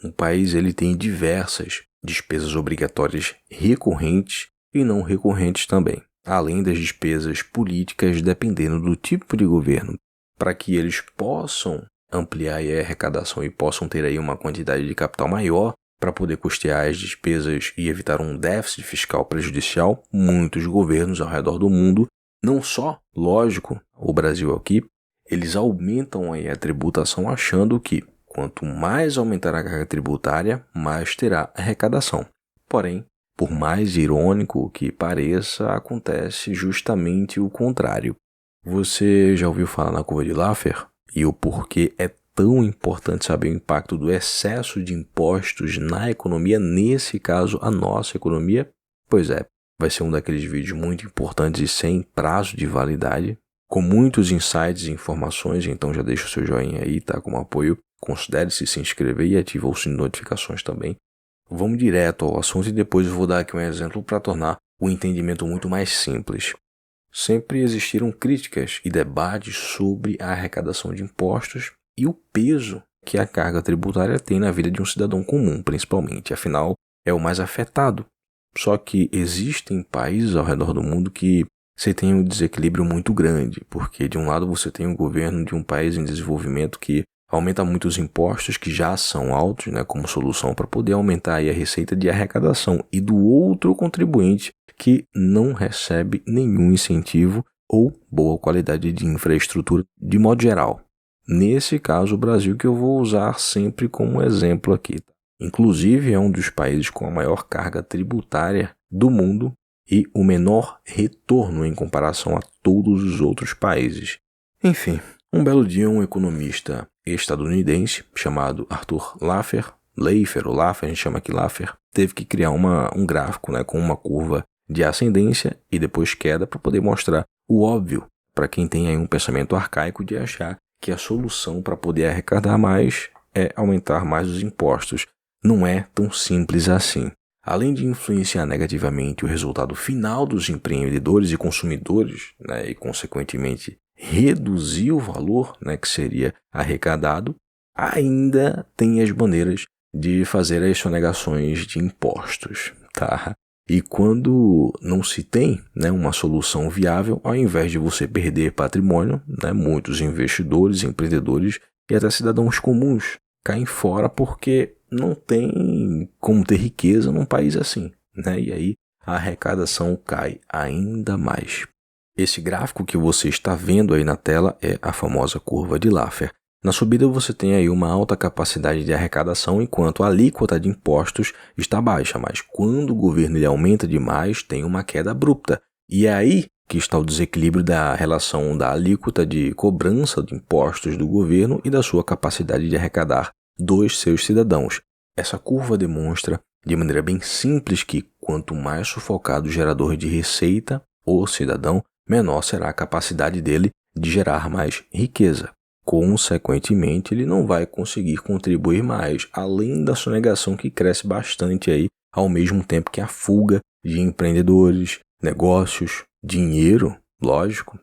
Um país ele tem diversas despesas obrigatórias recorrentes e não recorrentes também, além das despesas políticas dependendo do tipo de governo, para que eles possam ampliar a arrecadação e possam ter aí uma quantidade de capital maior para poder custear as despesas e evitar um déficit fiscal prejudicial. Muitos governos ao redor do mundo, não só, lógico, o Brasil aqui, eles aumentam aí a tributação achando que quanto mais aumentar a carga tributária, mais terá arrecadação. Porém, por mais irônico que pareça, acontece justamente o contrário. Você já ouviu falar na curva de Laffer? E o porquê é tão importante saber o impacto do excesso de impostos na economia, nesse caso a nossa economia? Pois é, vai ser um daqueles vídeos muito importantes e sem prazo de validade, com muitos insights e informações, então já deixa o seu joinha aí, tá, como apoio. Considere-se se inscrever e ativa o sininho de notificações também. Vamos direto ao assunto e depois eu vou dar aqui um exemplo para tornar o entendimento muito mais simples. Sempre existiram críticas e debates sobre a arrecadação de impostos e o peso que a carga tributária tem na vida de um cidadão comum, principalmente. Afinal, é o mais afetado. Só que existem países ao redor do mundo que você tem um desequilíbrio muito grande, porque de um lado você tem um governo de um país em desenvolvimento que aumenta muito os impostos que já são altos, né, como solução para poder aumentar aí a receita de arrecadação, e do outro contribuinte que não recebe nenhum incentivo ou boa qualidade de infraestrutura de modo geral. Nesse caso, o Brasil que eu vou usar sempre como exemplo aqui. Inclusive é um dos países com a maior carga tributária do mundo e o menor retorno em comparação a todos os outros países. Enfim, um belo dia um economista estadunidense chamado Arthur Laffer, a gente chama aqui Laffer, teve que criar um gráfico, né, com uma curva de ascendência e depois queda para poder mostrar o óbvio para quem tem aí um pensamento arcaico de achar que a solução para poder arrecadar mais é aumentar mais os impostos. Não é tão simples assim. Além de influenciar negativamente o resultado final dos empreendedores e consumidores, né, e consequentemente reduzir o valor, né, que seria arrecadado, ainda tem as maneiras de fazer as sonegações de impostos, tá? E quando não se tem, né, uma solução viável, ao invés de você perder patrimônio, né, muitos investidores, empreendedores e até cidadãos comuns caem fora porque não tem como ter riqueza num país assim, né? E aí a arrecadação cai ainda mais. Esse gráfico que você está vendo aí na tela é a famosa curva de Laffer. Na subida você tem aí uma alta capacidade de arrecadação, enquanto a alíquota de impostos está baixa, mas quando o governo ele aumenta demais, tem uma queda abrupta. E é aí que está o desequilíbrio da relação da alíquota de cobrança de impostos do governo e da sua capacidade de arrecadar dos seus cidadãos. Essa curva demonstra de maneira bem simples que quanto mais sufocado o gerador de receita, o cidadão, menor será a capacidade dele de gerar mais riqueza. Consequentemente, ele não vai conseguir contribuir mais, além da sonegação que cresce bastante aí, ao mesmo tempo que a fuga de empreendedores, negócios, dinheiro, lógico.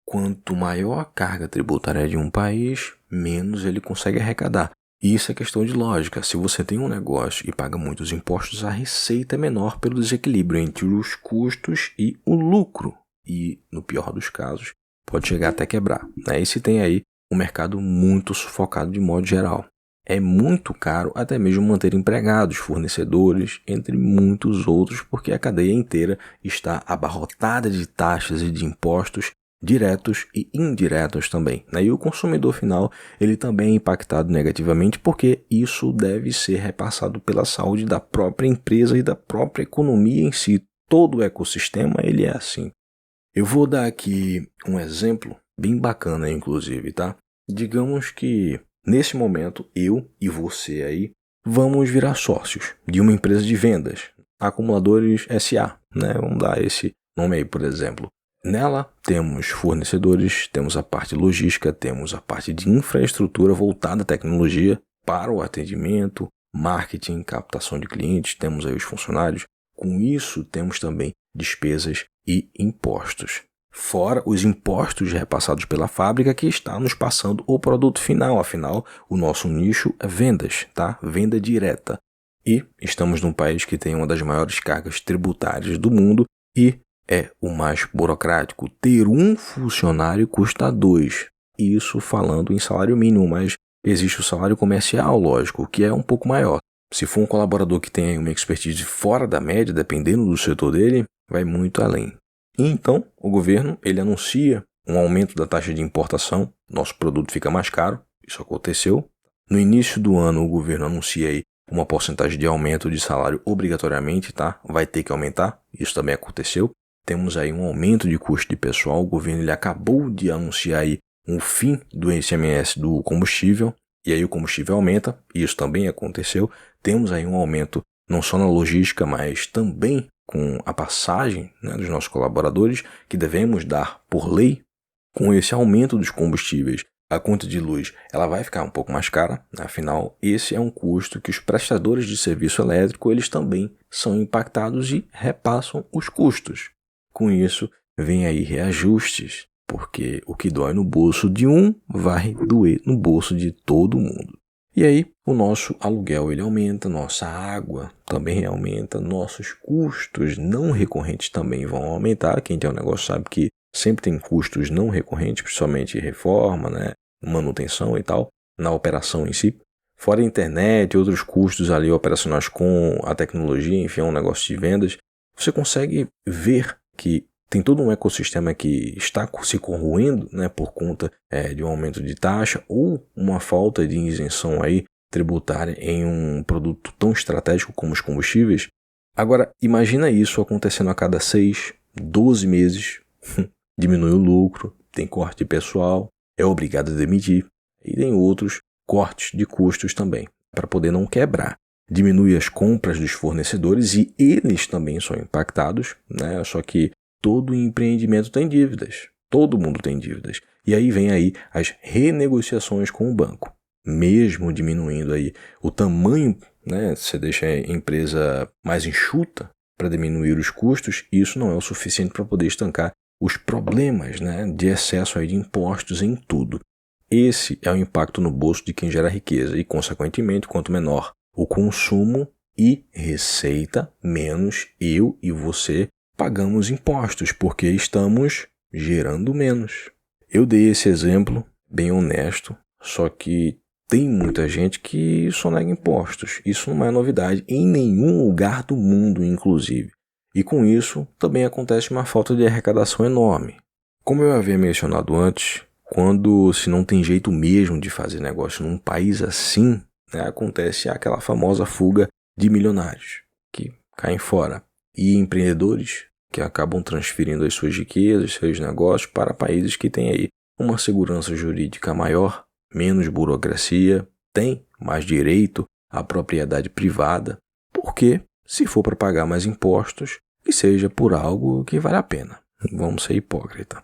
Quanto maior a carga tributária de um país, menos ele consegue arrecadar. Isso é questão de lógica. Se você tem um negócio e paga muitos impostos, a receita é menor pelo desequilíbrio entre os custos e o lucro. E, no pior dos casos, pode chegar até quebrar, né? E se tem aí um mercado muito sufocado de modo geral. É muito caro até mesmo manter empregados, fornecedores, entre muitos outros, porque a cadeia inteira está abarrotada de taxas e de impostos diretos e indiretos também, né? E o consumidor final ele também é impactado negativamente, porque isso deve ser repassado pela saúde da própria empresa e da própria economia em si. Todo o ecossistema ele é assim. Eu vou dar aqui um exemplo bem bacana, inclusive, tá? Digamos que, nesse momento, eu e você aí vamos virar sócios de uma empresa de vendas, Acumuladores SA, né? Vamos dar esse nome aí, por exemplo. Nela, temos fornecedores, temos a parte logística, temos a parte de infraestrutura voltada à tecnologia para o atendimento, marketing, captação de clientes, temos aí os funcionários. Com isso, temos também despesas e impostos. Fora os impostos repassados pela fábrica que está nos passando o produto final. Afinal, o nosso nicho é vendas, tá? Venda direta. E estamos num país que tem uma das maiores cargas tributárias do mundo e é o mais burocrático. Ter um funcionário custa 2. Isso falando em salário mínimo, mas existe o salário comercial, lógico, que é um pouco maior. Se for um colaborador que tem uma expertise fora da média, dependendo do setor dele, vai muito além. E então, o governo ele anuncia um aumento da taxa de importação, nosso produto fica mais caro, isso aconteceu. No início do ano, o governo anuncia aí uma porcentagem de aumento de salário obrigatoriamente, tá? Vai ter que aumentar, isso também aconteceu. Temos aí um aumento de custo de pessoal, o governo ele acabou de anunciar aí um fim do ICMS do combustível, e aí o combustível aumenta, isso também aconteceu. Temos aí um aumento não só na logística, mas também com a passagem, né, dos nossos colaboradores, que devemos dar por lei. Com esse aumento dos combustíveis, a conta de luz ela vai ficar um pouco mais cara, afinal, esse é um custo que os prestadores de serviço elétrico eles também são impactados e repassam os custos. Com isso, vem aí reajustes, porque o que dói no bolso de um vai doer no bolso de todo mundo. E aí, o nosso aluguel ele aumenta, nossa água também aumenta, nossos custos não recorrentes também vão aumentar. Quem tem um negócio sabe que sempre tem custos não recorrentes, principalmente reforma, né, manutenção e tal, na operação em si. Fora a internet e outros custos ali operacionais com a tecnologia, enfim, é um negócio de vendas. Você consegue ver que tem todo um ecossistema que está se corroendo, né, por conta de um aumento de taxa ou uma falta de isenção aí tributária em um produto tão estratégico como os combustíveis. Agora, imagina isso acontecendo a cada 6, 12 meses, diminui o lucro, tem corte de pessoal, é obrigado a demitir e tem outros cortes de custos também, para poder não quebrar. Diminui as compras dos fornecedores e eles também são impactados, né? Só que todo empreendimento tem dívidas, todo mundo tem dívidas. E aí vem aí as renegociações com o banco. Mesmo diminuindo aí o tamanho, né? Você deixa a empresa mais enxuta para diminuir os custos, isso não é o suficiente para poder estancar os problemas, né, de excesso aí de impostos em tudo. Esse é o impacto no bolso de quem gera riqueza e, consequentemente, quanto menor o consumo e receita, menos eu e você pagamos impostos, porque estamos gerando menos. Eu dei esse exemplo bem honesto, só que tem muita gente que só nega impostos. Isso não é novidade em nenhum lugar do mundo, inclusive. E com isso também acontece uma falta de arrecadação enorme. Como eu havia mencionado antes, quando se não tem jeito mesmo de fazer negócio num país assim, né, acontece aquela famosa fuga de milionários que caem fora e empreendedores que acabam transferindo as suas riquezas, seus negócios para países que têm aí uma segurança jurídica maior, menos burocracia, tem mais direito à propriedade privada, porque se for para pagar mais impostos, que seja por algo que vale a pena. Vamos ser hipócritas.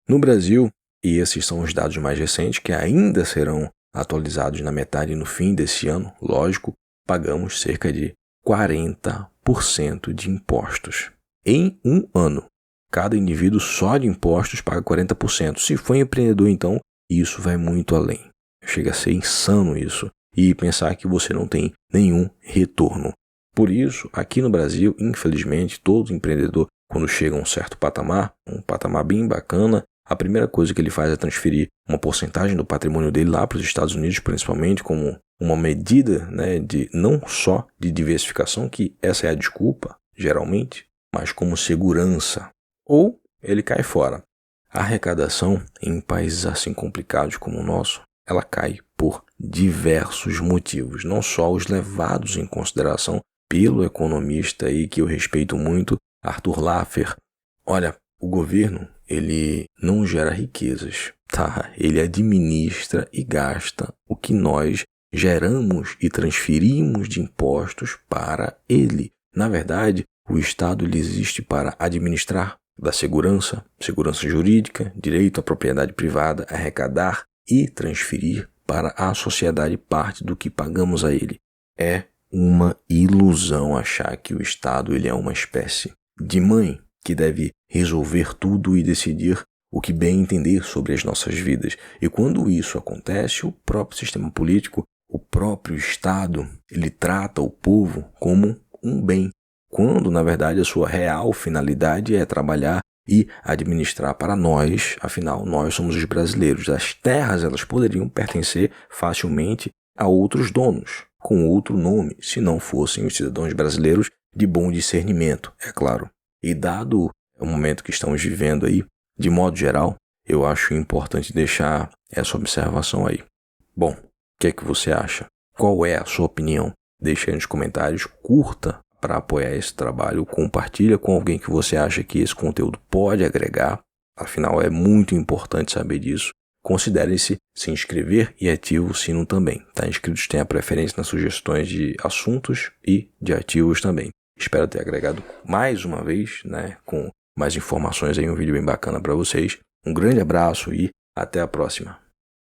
No Brasil, e esses são os dados mais recentes que ainda serão atualizados na metade e no fim desse ano, lógico, pagamos cerca de 40% de impostos em um ano. Cada indivíduo só de impostos paga 40%. Se for empreendedor, então, isso vai muito além. Chega a ser insano isso. E pensar que você não tem nenhum retorno. Por isso, aqui no Brasil, infelizmente, todo empreendedor, quando chega a um certo patamar, um patamar bem bacana, a primeira coisa que ele faz é transferir uma porcentagem do patrimônio dele lá para os Estados Unidos, principalmente como uma medida, né, de não só de diversificação, que essa é a desculpa, geralmente, mas como segurança. Ou ele cai fora. A arrecadação em países assim complicados como o nosso, ela cai por diversos motivos, não só os levados em consideração pelo economista aí que eu respeito muito, Arthur Laffer. Olha, o governo, ele não gera riquezas, tá? Ele administra e gasta o que nós geramos e transferimos de impostos para ele. Na verdade, o Estado ele existe para administrar da segurança, segurança jurídica, direito à propriedade privada, arrecadar e transferir para a sociedade parte do que pagamos a ele. É uma ilusão achar que o Estado ele é uma espécie de mãe, que deve resolver tudo e decidir o que bem entender sobre as nossas vidas. E quando isso acontece, o próprio sistema político, o próprio Estado, ele trata o povo como um bem, quando, na verdade, a sua real finalidade é trabalhar e administrar para nós. Afinal, nós somos os brasileiros. As terras, elas poderiam pertencer facilmente a outros donos, com outro nome, se não fossem os cidadãos brasileiros de bom discernimento, é claro. E dado o momento que estamos vivendo aí, de modo geral, eu acho importante deixar essa observação aí. Bom, o que é que você acha? Qual é a sua opinião? Deixa aí nos comentários, curta para apoiar esse trabalho, compartilha com alguém que você acha que esse conteúdo pode agregar, afinal é muito importante saber disso. Considere-se se inscrever e ative o sino também. Tá? Inscritos têm a preferência nas sugestões de assuntos e de ativos também. Espero ter agregado mais uma vez, com mais informações aí, um vídeo bem bacana para vocês. Um grande abraço e até a próxima.